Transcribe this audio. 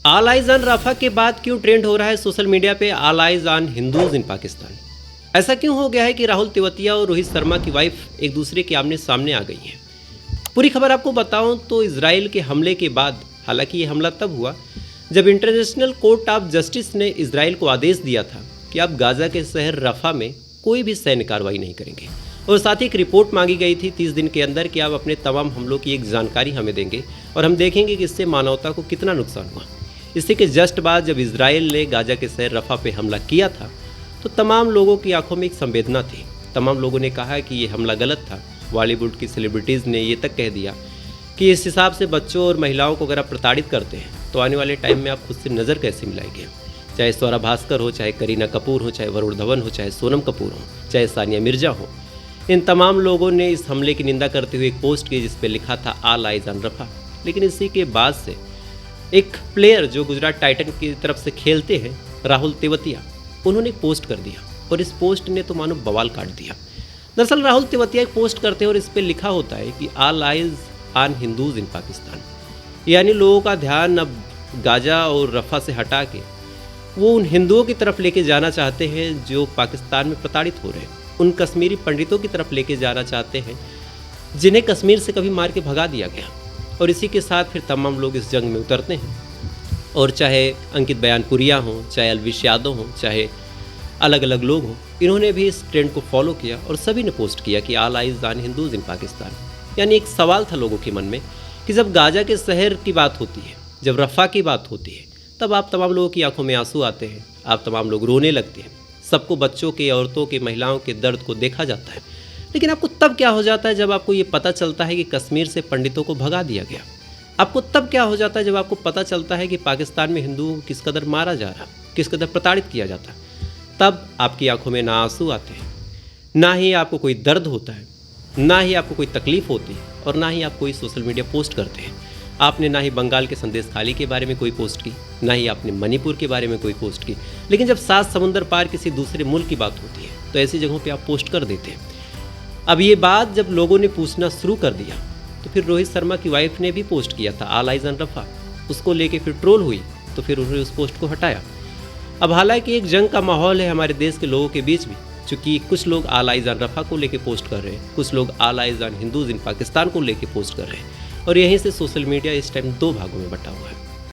All eyes on रफा के बाद क्यों ट्रेंड हो रहा है सोशल मीडिया पे ऑल आइज ऑन हिंदूज इन पाकिस्तान? ऐसा क्यों हो गया है कि राहुल तेवतिया और रोहित शर्मा की वाइफ एक दूसरे के आमने सामने आ गई हैं? पूरी खबर आपको बताऊं तो इजराइल के हमले के बाद, हालांकि ये हमला तब हुआ जब इंटरनेशनल कोर्ट ऑफ जस्टिस ने इजराइल को आदेश दिया था कि आप गाजा के शहर रफा में कोई भी सैन्य कार्रवाई नहीं करेंगे, और साथ ही एक रिपोर्ट मांगी गई थी 30 दिन के अंदर कि आप अपने तमाम हमलों की एक जानकारी हमें देंगे और हम देखेंगे कि इससे मानवता को कितना नुकसान हुआ। इसी के जस्ट बाद जब इजराइल ने गाजा के शहर रफा पे हमला किया था तो तमाम लोगों की आंखों में एक संवेदना थी। तमाम लोगों ने कहा कि ये हमला गलत था। बॉलीवुड की सेलिब्रिटीज़ ने ये तक कह दिया कि इस हिसाब से बच्चों और महिलाओं को अगर आप प्रताड़ित करते हैं तो आने वाले टाइम में आप खुद से नज़र कैसे मिलाएंगे? चाहे स्वरा भास्कर हो, चाहे करीना कपूर हो, चाहे वरुण धवन हो, चाहे सोनम कपूर हो, चाहे सानिया मिर्जा हो, इन तमाम लोगों ने इस हमले की निंदा करते हुए एक पोस्ट की जिस पे लिखा था ऑल आइज ऑन रफा। लेकिन इसी के बाद से एक प्लेयर जो गुजरात टाइटन की तरफ से खेलते हैं, राहुल तेवतिया, उन्होंने एक पोस्ट कर दिया और इस पोस्ट ने तो मानो बवाल काट दिया। दरअसल राहुल तेवतिया एक पोस्ट करते हैं और इस पर लिखा होता है कि ऑल आइज ऑन हिंदूज इन पाकिस्तान, यानी लोगों का ध्यान अब गाजा और रफा से हटा के वो उन हिंदुओं की तरफ लेके जाना चाहते हैं जो पाकिस्तान में प्रताड़ित हो रहे हैं, उन कश्मीरी पंडितों की तरफ लेके जाना चाहते हैं जिन्हें कश्मीर से कभी मार के भगा दिया गया। और इसी के साथ फिर तमाम लोग इस जंग में उतरते हैं, और चाहे अंकित बयानपुरिया हों, चाहे अलविश यादव हों, चाहे अलग अलग लोग हों, इन्होंने भी इस ट्रेंड को फॉलो किया और सभी ने पोस्ट किया कि ऑल आइज ऑन हिंदूज इन पाकिस्तान। यानी एक सवाल था लोगों के मन में कि जब गाजा के शहर की बात होती है, जब रफ़ा की बात होती है, तब आप तमाम लोगों की आंखों में आंसू आते हैं, आप तमाम लोग रोने लगते हैं, सबको बच्चों के, औरतों के, महिलाओं के दर्द को देखा जाता है। लेकिन आपको तब क्या हो जाता है जब आपको ये पता चलता है कि कश्मीर से पंडितों को भगा दिया गया? आपको तब क्या हो जाता है जब आपको पता चलता है कि पाकिस्तान में हिंदुओं को किस कदर मारा जा रहा, किस कदर प्रताड़ित किया जाता? तब आपकी आंखों में ना आंसू आते हैं, ना ही आपको कोई दर्द होता है, ना ही आपको कोई तकलीफ़ होती है, और ना ही आप कोई सोशल मीडिया पोस्ट करते हैं। आपने ना ही बंगाल के संदेश खाली के बारे में कोई पोस्ट की, ना ही आपने मणिपुर के बारे में कोई पोस्ट की। लेकिन जब 7 समुंदर पार किसी दूसरे मुल्क की बात होती है तो ऐसी जगहों पे आप पोस्ट कर देते हैं। अब ये बात जब लोगों ने पूछना शुरू कर दिया तो फिर रोहित शर्मा की वाइफ ने भी पोस्ट किया था ऑल आइज ऑन रफा, उसको लेके फिर ट्रोल हुई तो फिर उन्होंने उस पोस्ट को हटाया। अब हालांकि एक जंग का माहौल है हमारे देश के लोगों के बीच भी, चूँकि कुछ लोग ऑल आइज ऑन रफा को लेके पोस्ट कर रहे हैं, कुछ लोग ऑल आइज ऑन हिंदूज इन पाकिस्तान को लेके पोस्ट कर रहे हैं, और यहीं से सोशल मीडिया इस टाइम 2 भागों में बटा हुआ है।